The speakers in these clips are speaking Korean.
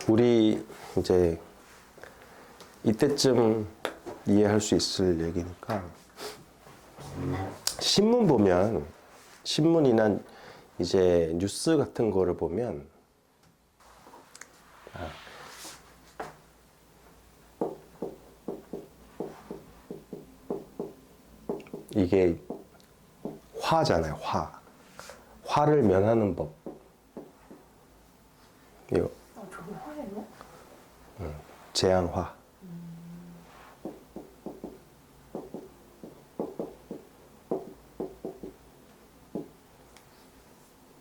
우리 이제 이때쯤 이해할 수 있을 얘기니까 신문 보면 신문이나 이제 뉴스 같은 거를 보면 이게 화잖아요. 화를 면하는 법. 이거 저게 화예요? 제한화.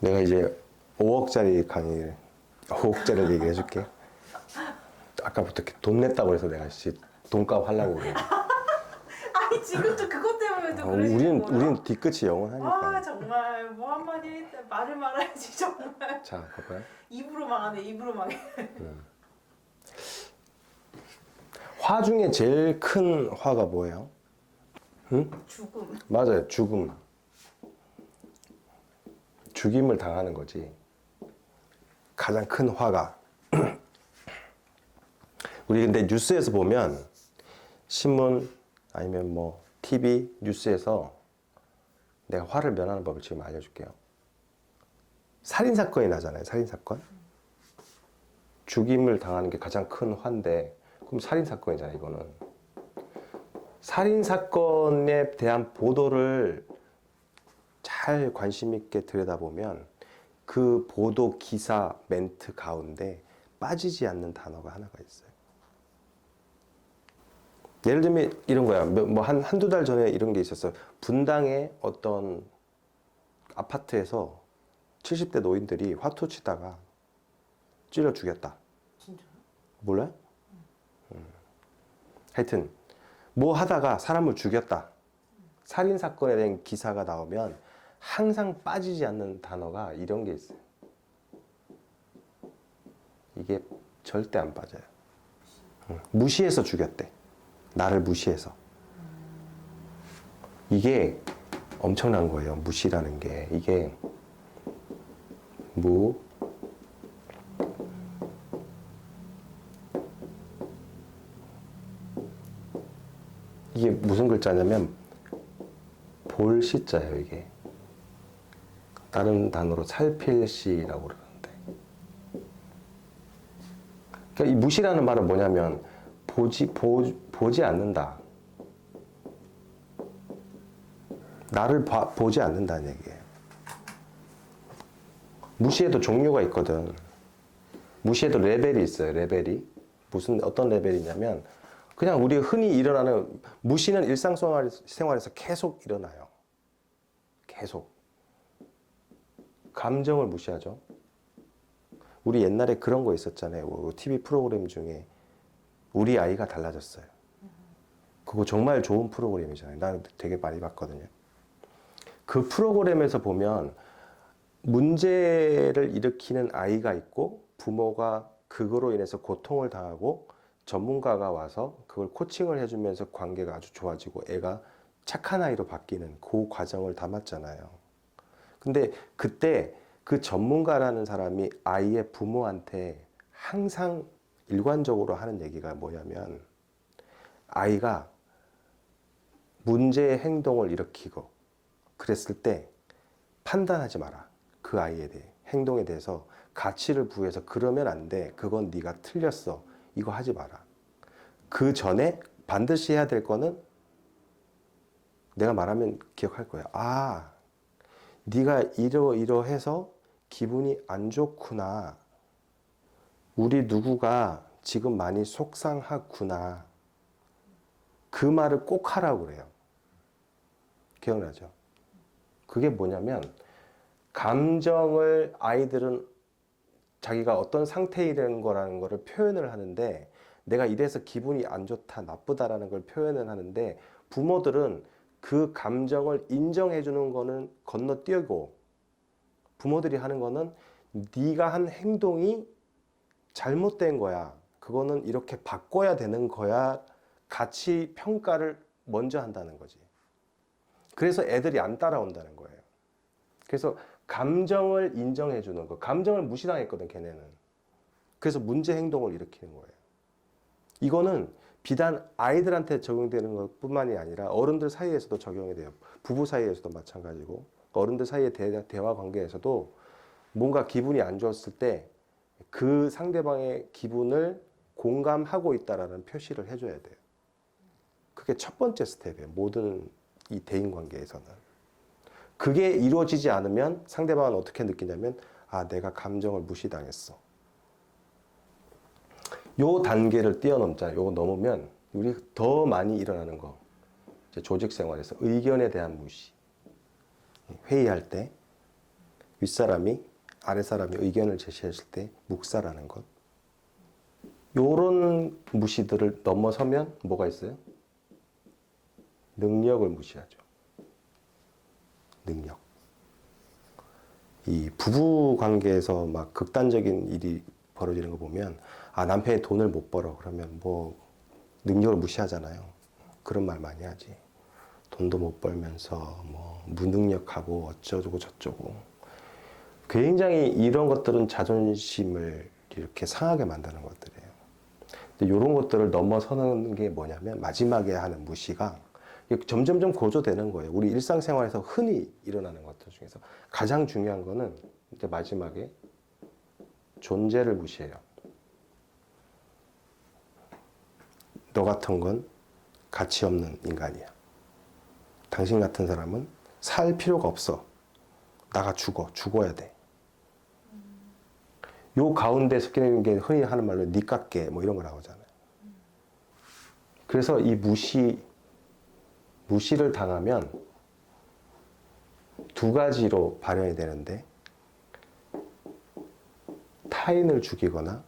내가 이제 5억짜리 강의, 5억짜리 얘기 해줄게. 아까부터 이렇게 돈 냈다고 해서 내가 돈값 하려고 그래. 아니 지금도 그것 때문에 또 그러시는 거예요? 우린 뒤끝이 영원하니까. 아 정말 뭐 한마디 했다 말을 말아야지 정말. 자, 봐봐요. 입으로 망하네 입으로 망해. 화 중에 제일 큰 화가 뭐예요? 응? 죽음. 맞아요. 죽음. 죽임을 당하는 거지. 가장 큰 화가. 우리 근데 뉴스에서 보면 신문 아니면 뭐 TV 뉴스에서 내가 화를 면하는 법을 지금 알려줄게요. 살인사건이 나잖아요. 살인사건. 죽임을 당하는 게 가장 큰 화인데 그럼 살인사건이잖아요. 이거는. 살인사건에 대한 보도를 잘 관심 있게 들여다보면 그 보도 기사 멘트 가운데 빠지지 않는 단어가 하나가 있어요. 예를 들면 이런 거야. 뭐 한두 달 전에 이런 게 있었어요. 분당의 어떤 아파트에서 70대 노인들이 화투 치다가 찔러 죽였다. 진짜요? 몰라요? 하여튼 뭐 하다가 사람을 죽였다. 살인사건에 대한 기사가 나오면 항상 빠지지 않는 단어가 이런 게 있어요. 이게 절대 안 빠져요. 무시해서 죽였대. 나를 무시해서. 이게 엄청난 거예요. 무시라는 게. 이게 이게 무슨 글자냐면 볼시자예요. 이게 다른 단어로 살필시라고 그러는데, 그러니까 이 무시라는 말은 뭐냐면 보지 않는다. 나를 보지 않는다는 얘기예요. 무시에도 종류가 있거든. 무시에도 레벨이 있어요. 레벨이 어떤 레벨이냐면 그냥 우리 흔히 일어나는 무시는 일상생활에서 계속 일어나요. 계속. 감정을 무시하죠. 우리 옛날에 그런 거 있었잖아요. TV 프로그램 중에 우리 아이가 달라졌어요. 그거 정말 좋은 프로그램이잖아요. 나는 되게 많이 봤거든요. 그 프로그램에서 보면 문제를 일으키는 아이가 있고 부모가 그거로 인해서 고통을 당하고 전문가가 와서 그걸 코칭을 해주면서 관계가 아주 좋아지고 애가 착한 아이로 바뀌는 그 과정을 담았잖아요. 근데 그때 그 전문가라는 사람이 아이의 부모한테 항상 일관적으로 하는 얘기가 뭐냐면 아이가 문제의 행동을 일으키고 그랬을 때 판단하지 마라. 그 아이에 대해 행동에 대해서 가치를 부여해서 그러면 안 돼. 그건 네가 틀렸어. 이거 하지 마라. 그 전에 반드시 해야 될 거는 내가 말하면 기억할 거야. 아, 네가 이러해서 기분이 안 좋구나. 우리 누구가 지금 많이 속상하구나. 그 말을 꼭 하라고 그래요. 기억나죠? 그게 뭐냐면 감정을 아이들은 자기가 어떤 상태이라는 거라는 거를 표현을 하는데 내가 이래서 기분이 안 좋다, 나쁘다라는 걸 표현을 하는데 부모들은 그 감정을 인정해 주는 거는 건너뛰고 부모들이 하는 거는 네가 한 행동이 잘못된 거야. 그거는 이렇게 바꿔야 되는 거야. 가치 평가를 먼저 한다는 거지. 그래서 애들이 안 따라온다는 거예요. 그래서 감정을 인정해 주는 거. 감정을 무시당했거든, 걔네는. 그래서 문제 행동을 일으키는 거예요. 이거는 비단 아이들한테 적용되는 것뿐만이 아니라 어른들 사이에서도 적용이 돼요. 부부 사이에서도 마찬가지고 어른들 사이의 대화 관계에서도 뭔가 기분이 안 좋았을 때 그 상대방의 기분을 공감하고 있다라는 표시를 해줘야 돼요. 그게 첫 번째 스텝이에요. 모든 이 대인 관계에서는. 그게 이루어지지 않으면 상대방은 어떻게 느끼냐면 아, 내가 감정을 무시당했어. 요 단계를 뛰어넘자. 요거 넘으면 우리 더 많이 일어나는 거. 이제 조직 생활에서 의견에 대한 무시. 회의할 때 윗사람이 아랫사람이 의견을 제시했을 때 묵살하는 것. 요런 무시들을 넘어서면 뭐가 있어요? 능력을 무시하죠. 능력. 이 부부 관계에서 막 극단적인 일이 벌어지는 거 보면 아, 남편이 돈을 못 벌어. 그러면 뭐 능력을 무시하잖아요. 그런 말 많이 하지. 돈도 못 벌면서 뭐 무능력하고 어쩌고 저쩌고. 굉장히 이런 것들은 자존심을 이렇게 상하게 만드는 것들이에요. 근데 이런 것들을 넘어서는 게 뭐냐면 마지막에 하는 무시가 점점점 고조되는 거예요. 우리 일상생활에서 흔히 일어나는 것들 중에서 가장 중요한 거는 이제 마지막에 존재를 무시해요. 너 같은 건 가치 없는 인간이야. 당신 같은 사람은 살 필요가 없어. 나가 죽어야 돼. 요 가운데 섞이는 게 흔히 하는 말로 니깎게 뭐 이런 거 나오잖아요. 그래서 이 무시를 당하면 두 가지로 발현이 되는데 타인을 죽이거나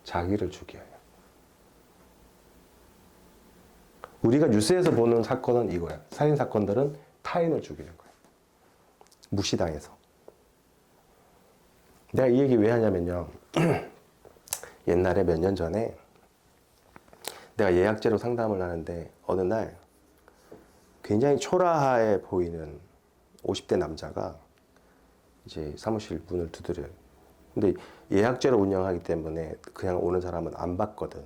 자기를 죽여요. 우리가 뉴스에서 보는 사건은 이거야. 살인 사건들은 타인을 죽이는 거예요. 무시당해서. 내가 이 얘기 왜 하냐면요. 옛날에 몇 년 전에 내가 예약제로 상담을 하는데 어느 날 굉장히 초라해 보이는 50대 남자가 이제 사무실 문을 두드려요. 근데 예약제로 운영하기 때문에 그냥 오는 사람은 안 받거든.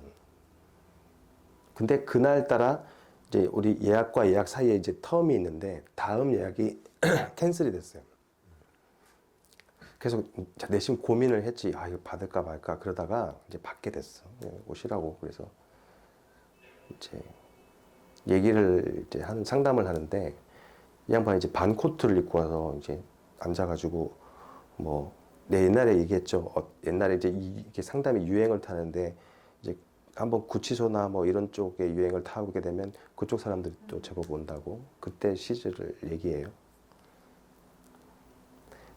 근데 그날따라 이제 우리 예약과 예약 사이에 이제 텀이 있는데 다음 예약이 캔슬이 됐어요. 그래서 내심 고민을 했지. 아, 이거 받을까 말까. 그러다가 이제 받게 됐어. 오시라고. 그래서 이제 얘기를 이제 상담을 하는데 이 양반이 이제 반 코트를 입고 와서 이제 앉아가지고 뭐, 내 옛날에 얘기했죠. 옛날에 이제 이게 상담이 유행을 타는데 이제 한번 구치소나 뭐 이런 쪽에 유행을 타게 되면 그쪽 사람들이 또 제법 온다고. 그때 시절을 얘기해요.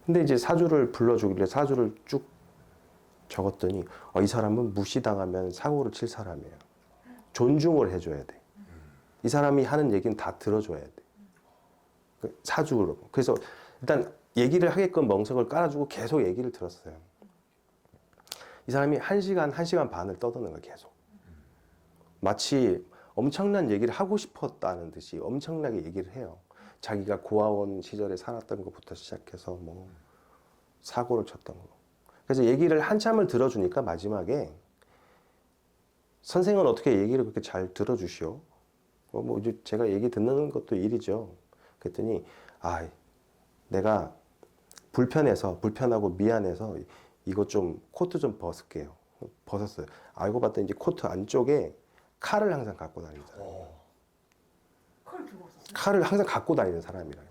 근데 이제 사주를 불러주길래 사주를 쭉 적었더니 이 사람은 무시당하면 사고를 칠 사람이에요. 존중을 해줘야 돼. 이 사람이 하는 얘기는 다 들어줘야 돼. 사주로. 그래서 일단 얘기를 하게끔 멍석을 깔아주고 계속 얘기를 들었어요. 이 사람이 1시간 반을 떠드는 거예요, 계속. 마치 엄청난 얘기를 하고 싶었다는 듯이 엄청나게 얘기를 해요. 자기가 고아원 시절에 살았던 것부터 시작해서 뭐 사고를 쳤던 거. 그래서 얘기를 한참을 들어주니까 마지막에 선생은 어떻게 얘기를 그렇게 잘 들어주시오? 뭐 이제 제가 얘기 듣는 것도 일이죠. 그랬더니 내가 불편하고 미안해서 이거 좀 코트 좀 벗을게요. 벗었어요. 알고 봤더니 이제 코트 안쪽에 칼을 항상 갖고 다니는 사람. 칼 들고 왔었어요? 칼을 항상 갖고 다니는 사람이라요.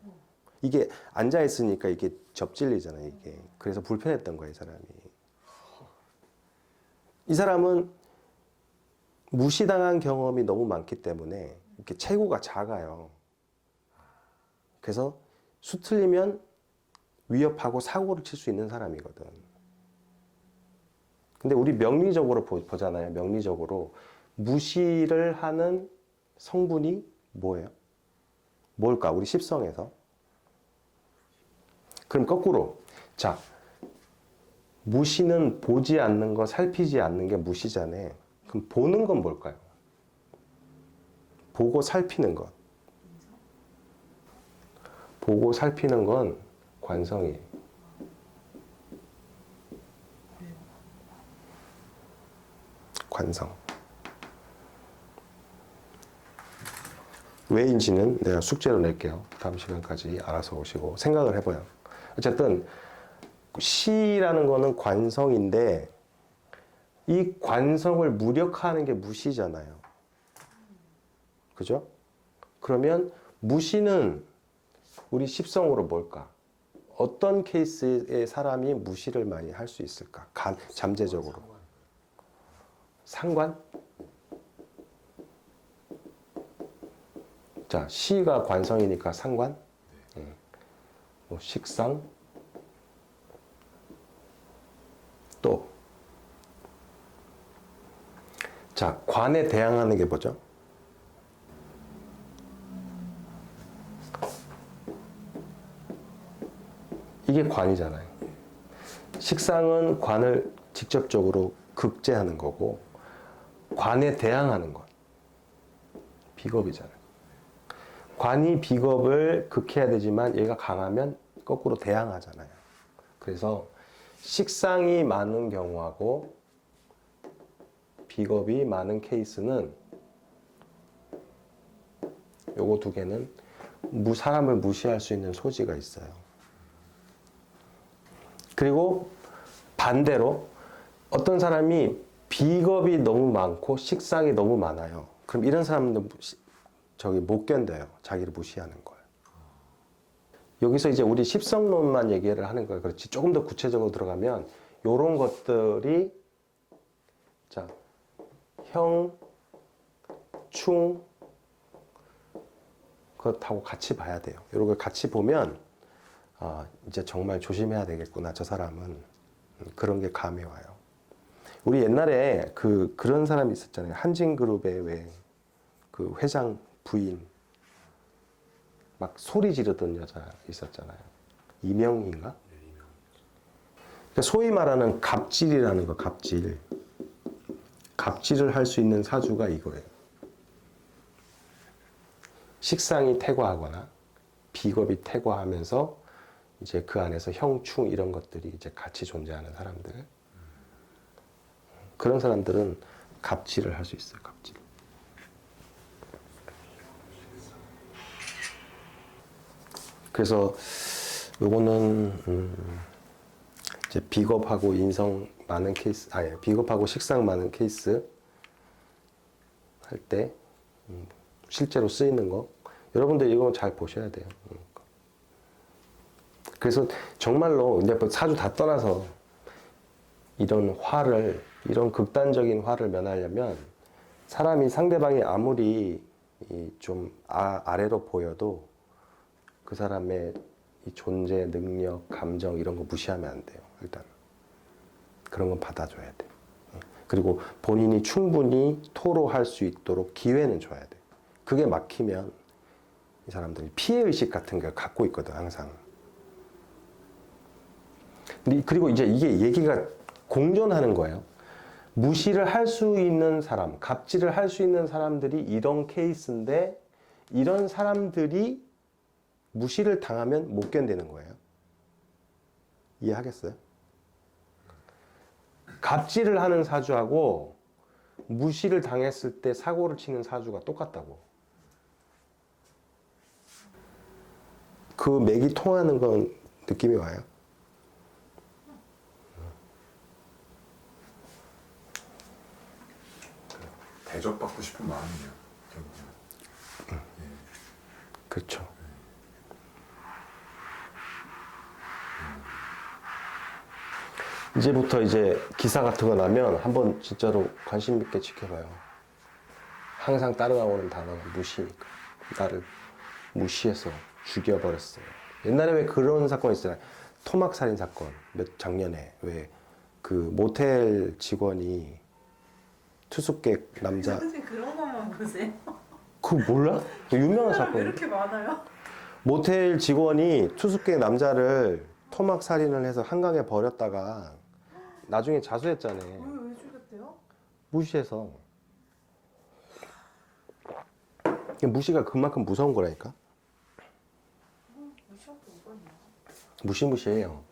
이게 앉아 있으니까 이게 접질리잖아요, 이게. 그래서 불편했던 거예요, 이 사람이. 이 사람은 무시당한 경험이 너무 많기 때문에 이렇게 체구가 작아요. 그래서 수틀리면 위협하고 사고를 칠 수 있는 사람이거든. 근데 우리 명리적으로 보잖아요. 명리적으로 무시를 하는 성분이 뭐예요? 뭘까? 우리 십성에서. 그럼 거꾸로. 자, 무시는 보지 않는 거, 살피지 않는 게 무시잖아요. 그럼 보는 건 뭘까요? 보고 살피는 것. 보고 살피는 건 관성이에요. 관성. 왜인지는 내가 숙제로 낼게요. 다음 시간까지 알아서 오시고 생각을 해봐요. 어쨌든 시라는 거는 관성인데 이 관성을 무력화하는 게 무시잖아요. 그죠? 그러면 무시는 우리 십성으로 뭘까? 어떤 케이스의 사람이 무시를 많이 할 수 있을까? 잠재적으로. 상관? 자, 시가 관성이니까 상관? 뭐 식상? 또. 자, 관에 대항하는 게 뭐죠? 이게 관이잖아요. 식상은 관을 직접적으로 극제하는 거고, 관에 대항하는 것. 비겁이잖아요. 관이 비겁을 극해야 되지만 얘가 강하면 거꾸로 대항하잖아요. 그래서 식상이 많은 경우하고 비겁이 많은 케이스는 요거 두 개는 사람을 무시할 수 있는 소지가 있어요. 그리고 반대로 어떤 사람이 비겁이 너무 많고 식상이 너무 많아요. 그럼 이런 사람은 못 견뎌요. 자기를 무시하는 걸. 여기서 이제 우리 십성론만 얘기를 하는 거예요. 그렇지. 조금 더 구체적으로 들어가면 이런 것들이 자, 형, 충 그렇다고 같이 봐야 돼요. 이런 걸 같이 보면 이제 정말 조심해야 되겠구나. 저 사람은 그런 게 감이 와요. 우리 옛날에 그런 사람이 있었잖아요. 한진그룹의 왜 그 회장 부인 막 소리 지르던 여자 있었잖아요. 이명희인가? 그러니까 소위 말하는 갑질이라는 거, 갑질. 갑질을 할 수 있는 사주가 이거예요. 식상이 퇴과하거나 비겁이 퇴과하면서 이제 그 안에서 형충 이런 것들이 이제 같이 존재하는 사람들. 그런 사람들은 갑질을 할 수 있어요. 갑질. 그래서 요거는 이제 비겁하고 인성 많은 케이스, 비겁하고 식상 많은 케이스 할 때 실제로 쓰이는 거 여러분들 이거 잘 보셔야 돼요. 그래서 정말로 이제 사주 다 떠나서 이런 극단적인 화를 면하려면 사람이 상대방이 아무리 좀 아래로 보여도 그 사람의 이 존재, 능력, 감정 이런 거 무시하면 안 돼요. 일단 그런 건 받아줘야 돼. 그리고 본인이 충분히 토로할 수 있도록 기회는 줘야 돼. 그게 막히면 이 사람들이 피해의식 같은 걸 갖고 있거든, 항상. 그리고 이제 이게 얘기가 공존하는 거예요. 무시를 할 수 있는 사람, 갑질을 할 수 있는 사람들이 이런 케이스인데 이런 사람들이 무시를 당하면 못 견디는 거예요. 이해하겠어요? 갑질을 하는 사주하고 무시를 당했을 때 사고를 치는 사주가 똑같다고. 그 맥이 통하는 건 느낌이 와요. 대접받고 싶은 마음이에요. 결국은. 그렇죠. 이제부터 이제 기사 같은 거 나면 한번 진짜로 관심 있게 지켜봐요. 항상 따라 나오는 단어가 무시니까. 나를 무시해서 죽여버렸어요. 옛날에 왜 그런 사건 있잖아요. 토막 살인 사건. 작년에 왜 그 모텔 직원이 투숙객 남자. 선생님 그런 것만 보세요. 그거 몰라? 유명한 왜 사건. 이렇게 많아요? 모텔 직원이 투숙객 남자를 토막 살인을 해서 한강에 버렸다가 나중에 자수했잖아요. 왜 죽였대요? 무시해서. 무시가 그만큼 무서운 거라니까. 무시할 게 뭐가 있나? 무시무시해요.